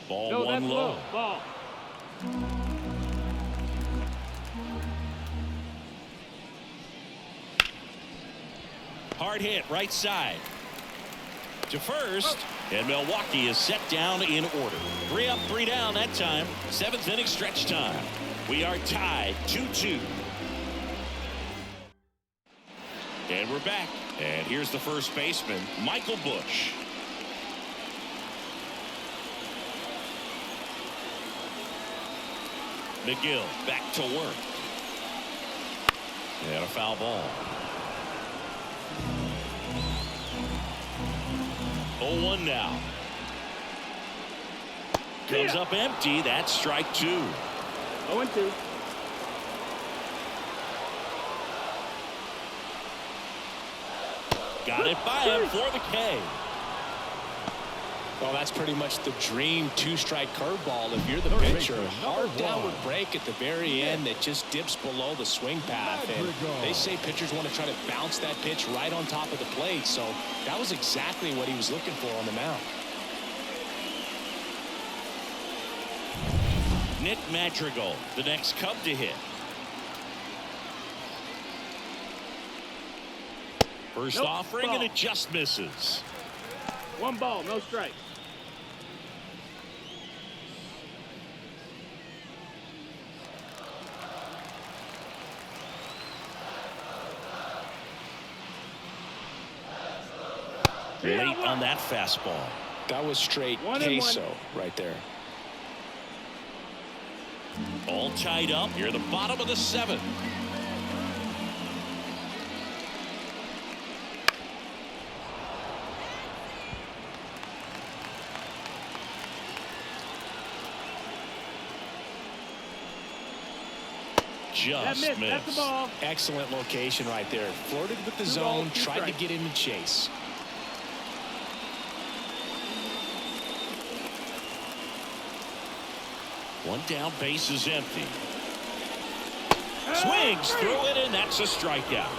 Ball No, one that's low. Ball. Hard hit right side to first, and Milwaukee is set down in order. 3 up, 3 down that time. 7th inning stretch time. We are tied 2-2. And we're back. And here's the first baseman, Michael Bush. McGill back to work. And a foul ball. 0-1 now. Comes up empty. That's strike 2. 0-2. Got it by him for the K. Well, that's pretty much the dream 2-strike curveball if you're the pitcher. Hard downward break at the very end that just dips below the swing path. And they say pitchers want to try to bounce that pitch right on top of the plate. So that was exactly what he was looking for on the mound. Nick Madrigal, the next Cub to hit. First offering, and it just misses. 1 ball, no strike. Late on that fastball. That was straight queso right there. All tied up here at the bottom of the 7th. Just missed. That's the ball. Excellent location right there. Flirted with the zone, tried to get in and chase. One down, base is empty. Swings through it, and that's a strikeout.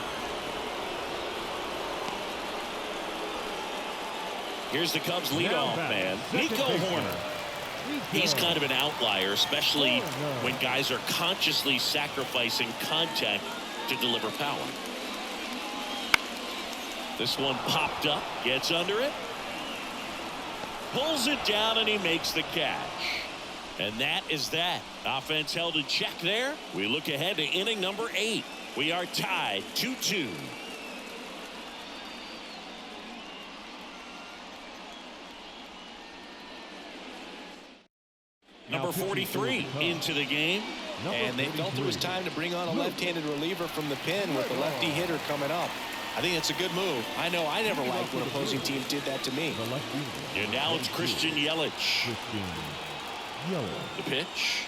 Here's the Cubs leadoff man, Nico Horner. He's kind of an outlier, especially when guys are consciously sacrificing contact to deliver power. This one popped up, gets under it, pulls it down, and he makes the catch. And that is that. Offense held in check there. We look ahead to inning number 8. We are tied 2-2. Number 43 into the game. And they felt it was time to bring on a left-handed reliever from the pen with the lefty hitter coming up. I think it's a good move. I know I never liked when opposing teams did that to me. And now it's Christian Yelich. The pitch.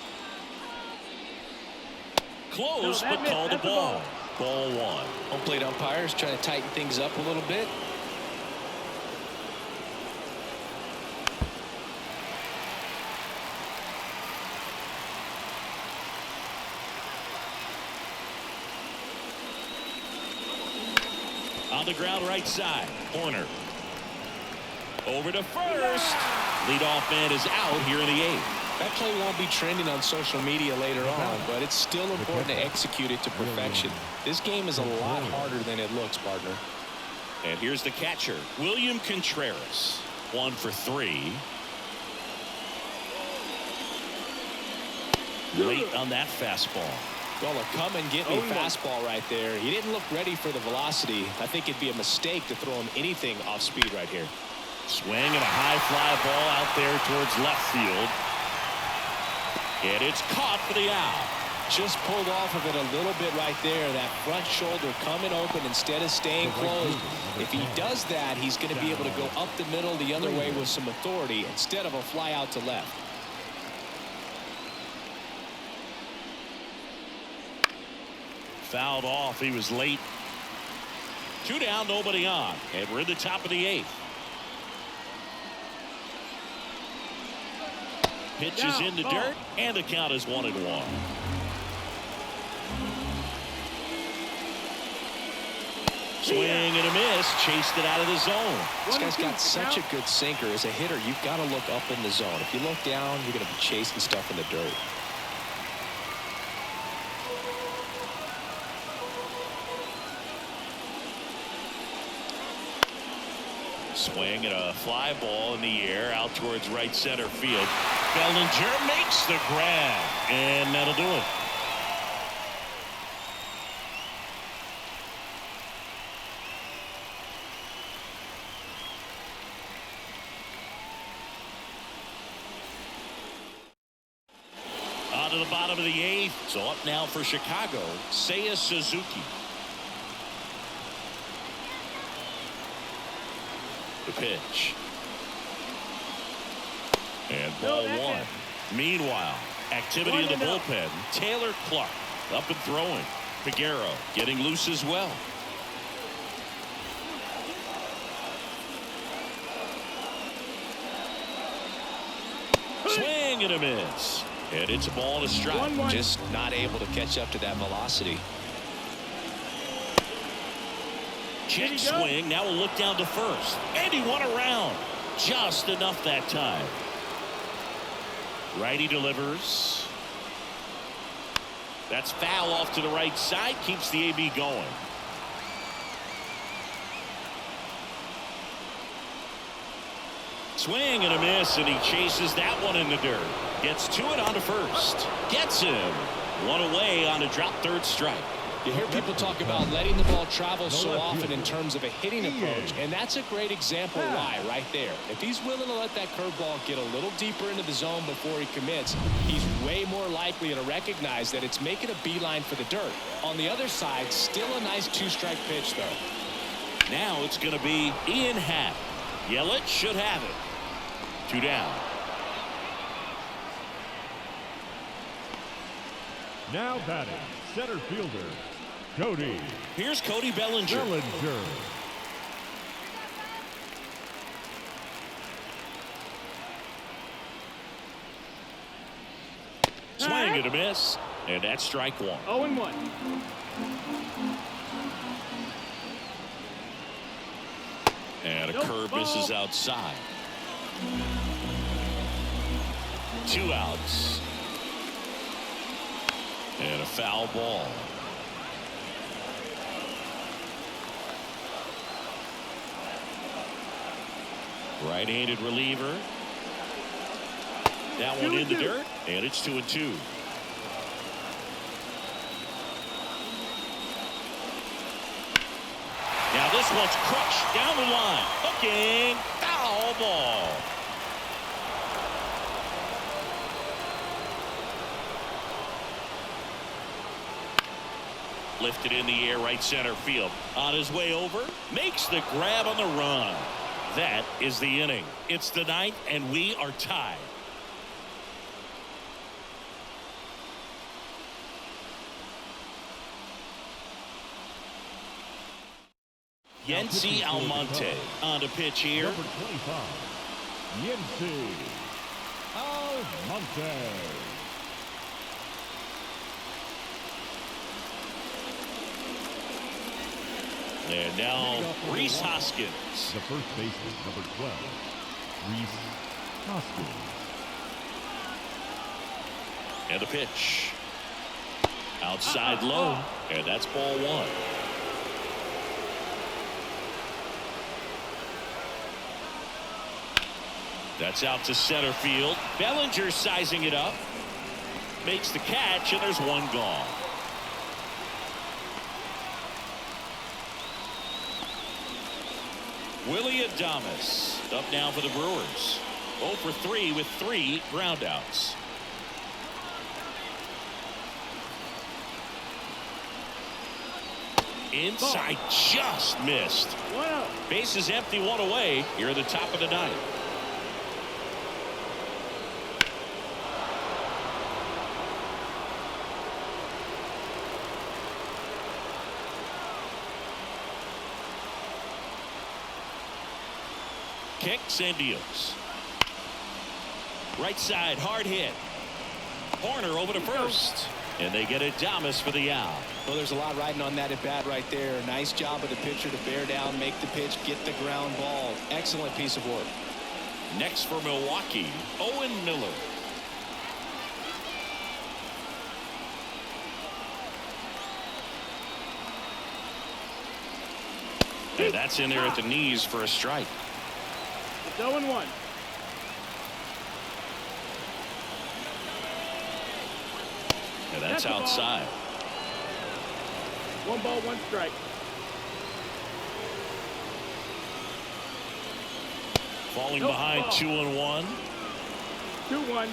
Close, but called a ball. Ball 1. Home plate umpires trying to tighten things up a little bit. On the ground right side. Horner. Over to first. Leadoff man is out here in the 8th. That play won't be trending on social media later on, but it's still important to execute it to perfection. This game is a lot harder than it looks, partner. And here's the catcher, William Contreras. 1 for 3. Late on that fastball. Well, a come-and-get-me fastball right there. He didn't look ready for the velocity. I think it'd be a mistake to throw him anything off speed right here. Swing and a high fly ball out there towards left field. And it's caught for the out. Just pulled off of it a little bit right there. That front shoulder coming open instead of staying closed. If he does that, he's going to be able to go up the middle the other way with some authority instead of a fly out to left. Fouled off. He was late. 2 down, nobody on. And we're in the top of the 8th. Pitch is in the dirt, and the count is 1-1. Swing and a miss. Chased it out of the zone. This guy's got such a good sinker. As a hitter, you've got to look up in the zone. If you look down, you're going to be chasing stuff in the dirt. Swing and a fly ball in the air out towards right center field. Bellinger makes the grab, and that'll do it. On to the bottom of the 8th. So up now for Chicago, Seiya Suzuki. The pitch. And ball 1. Meanwhile, activity in the bullpen. Taylor Clark up and throwing. Figueroa getting loose as well. Swing and a miss. And it's a ball to strike. Just not able to catch up to that velocity. Check swing. Now we'll look down to first. And he won around. Just enough that time. Righty delivers. That's foul off to the right side. Keeps the AB going. Swing and a miss, and he chases that one in the dirt. Gets to it on to first. Gets him. One away on a drop third strike. You hear people talk about letting the ball travel so often in terms of a hitting approach, and that's a great example why right there. If he's willing to let that curveball get a little deeper into the zone before he commits, he's way more likely to recognize that it's making a beeline for the dirt. On the other side, still a nice 2-strike pitch, though. Now it's going to be Ian Happ. Yelich should have it. 2 down. Now batting, center fielder, Cody. Here's Cody Bellinger. Swing and a miss, and that's strike 1. 0-1. And a curve misses outside. 2 outs. And a foul ball. Right-handed reliever. That one in the dirt, and it's 2-2. Now this one's crushed down the line. Looking, foul ball. Lifted in the air, right center field. On his way over, makes the grab on the run. That is the inning. It's the 9th, and we are tied. Yency Almonte on the pitch here. Number 25, Yency Almonte. And now Rhys Hoskins. The first baseman, number 12, Rhys Hoskins. And the pitch. Outside low, and that's ball 1. That's out to center field. Bellinger sizing it up. Makes the catch, and there's 1 gone. Willie Adames Up now for the Brewers. 0 for 3 with 3 groundouts. Inside, just missed. Base is empty, 1 away here at the top of the ninth. Kicks and deals. Right side, hard hit. Corner over to first. And they get Adames for the out. Well, there's a lot riding on that at bat right there. Nice job of the pitcher to bear down, make the pitch, get the ground ball. Excellent piece of work. Next for Milwaukee, Owen Miller. And that's in there at the knees for a strike. It's 0-1. And that's outside. 1 ball, 1 strike. Falling behind, 2-1. 2-1.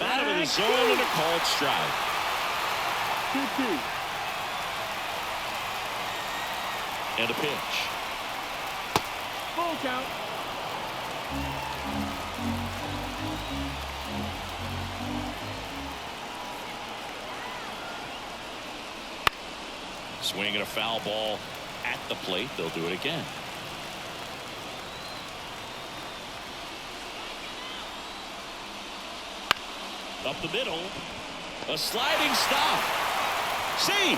Out of the zone and a called strike. 2-2. And a pitch. Full count. Swinging a foul ball at the plate. They'll do it again. Up the middle. A sliding stop. See.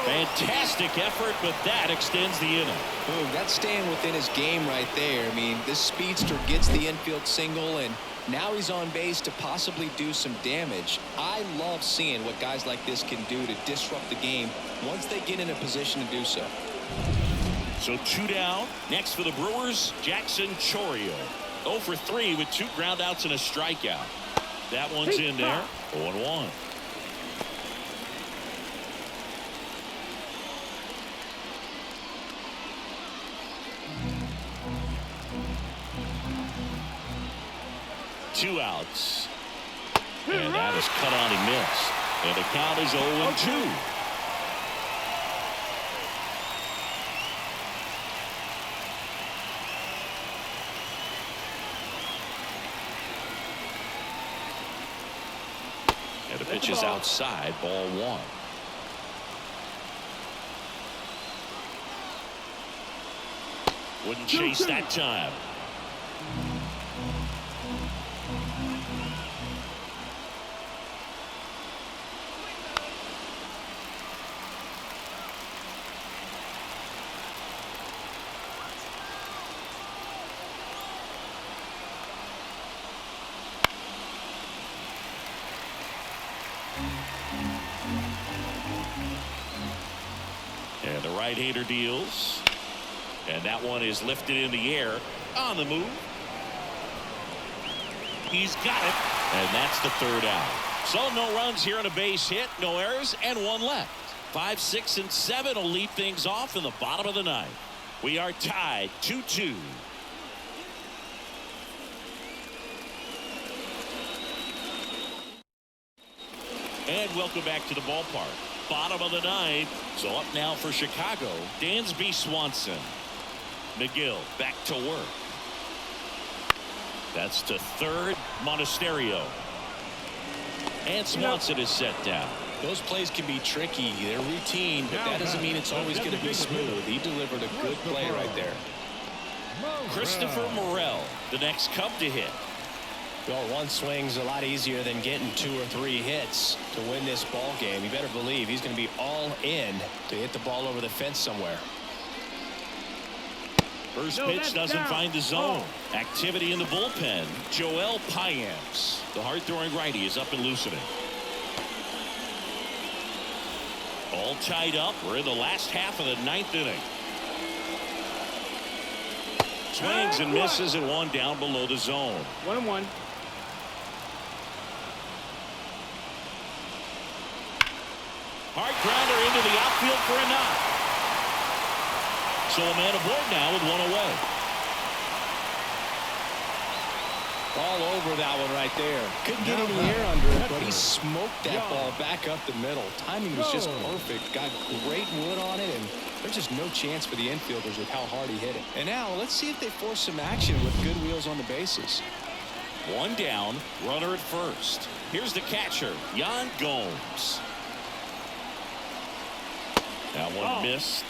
Fantastic effort, but that extends the inning. Boom, that's staying within his game right there. I mean, this speedster gets the infield single, and now he's on base to possibly do some damage. I love seeing what guys like this can do to disrupt the game once they get in a position to do so. So 2 down. Next for the Brewers, Jackson Chourio. 0 for 3 with 2 groundouts and a strikeout. That one's in there. 0-1. Two outs. And that is cut on and missed. And the count is 0-2. And the pitch is outside, ball 1. Wouldn't chase that time. And the right-hander deals. And that one is lifted in the air on the move. He's got it. And that's the 3rd out. So no runs here on a base hit, no errors, and 1 left. 5, 6, and 7 will lead things off in the bottom of the ninth. We are tied 2-2. And welcome back to the ballpark. Bottom of the ninth. So up now for Chicago, Dansby Swanson. McGill back to work. That's to third, Monasterio. And Swanson is set down. Those plays can be tricky. They're routine, but that doesn't mean it's always going to be smooth. He delivered a good play right there. Christopher Morel, the next Cub to hit. Well, 1 swing's a lot easier than getting 2 or 3 hits to win this ball game. You better believe he's going to be all in to hit the ball over the fence somewhere. First pitch doesn't find the zone. Activity in the bullpen. Joel Payamps, the hard-throwing righty, is up and loosening. All tied up. We're in the last half of the 9th inning. Swings and misses, and 1 down below the zone. 1-1. Hard grounder into the outfield for a knock. So a man aboard now with one away. All over that one right there. Couldn't get any air under it, but he smoked that ball back up the middle. Timing was just perfect. Got great wood on it, and there's just no chance for the infielders with how hard he hit it. And now let's see if they force some action with good wheels on the bases. One down, runner at first. Here's the catcher, Yan Gomes. That one missed.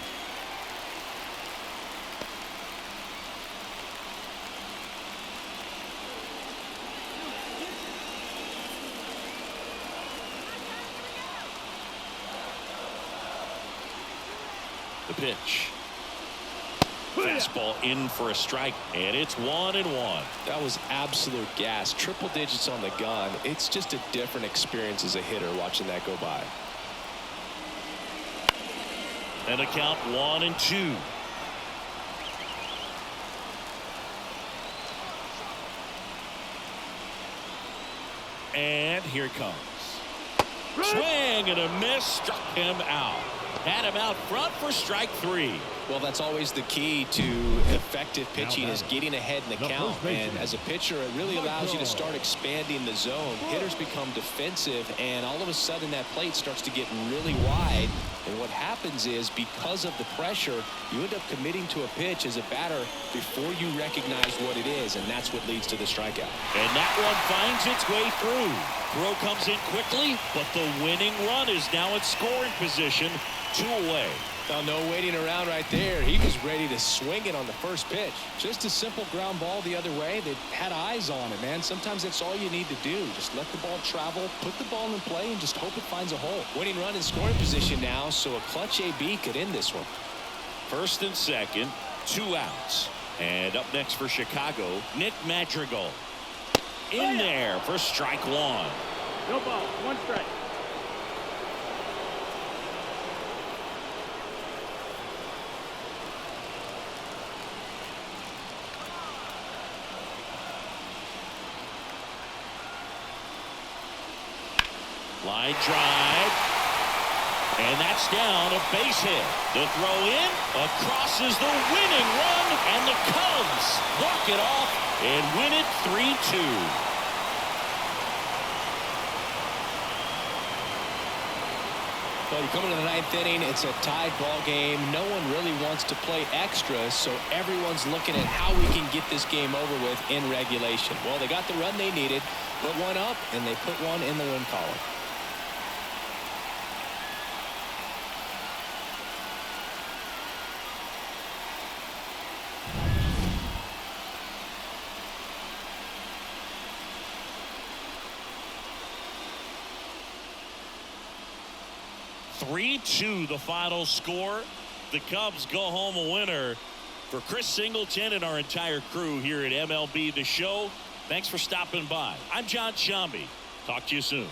The pitch. Fastball in for a strike, and it's 1-1. That was absolute gas. Triple digits on the gun. It's just a different experience as a hitter watching that go by. And a count 1-2. And here it comes. Swing and a miss, struck him out. Had him out front for strike 3. Well, that's always the key to effective pitching, is getting ahead in the count. And as a pitcher, it really allows you to start expanding the zone. Hitters become defensive, and all of a sudden that plate starts to get really wide. And what happens is, because of the pressure, you end up committing to a pitch as a batter before you recognize what it is, and that's what leads to the strikeout. And that one finds its way through. Throw comes in quickly, but the winning run is now in scoring position, 2 away. Now, no waiting around right there. He was ready to swing it on the first pitch. Just a simple ground ball the other way. They had eyes on it, man. Sometimes that's all you need to do. Just let the ball travel, put the ball in play, and just hope it finds a hole. Winning run in scoring position now, so a clutch AB could end this one. First and second, 2 outs. And up next for Chicago, Nick Madrigal. In there for strike 1. No ball, 1 strike. Line drive. And that's down, a base hit. The throw in, across is the winning run, and the Cubs walk it off and win it 3-2. Well, you come into the 9th inning, it's a tied ball game. No one really wants to play extra, so everyone's looking at how we can get this game over with in regulation. Well, they got the run they needed, put one up, and they put one in the win column. (3-2) the final score. The Cubs go home a winner. For Chris Singleton and our entire crew here at MLB The Show, thanks for stopping by. I'm John Shambi. Talk to you soon.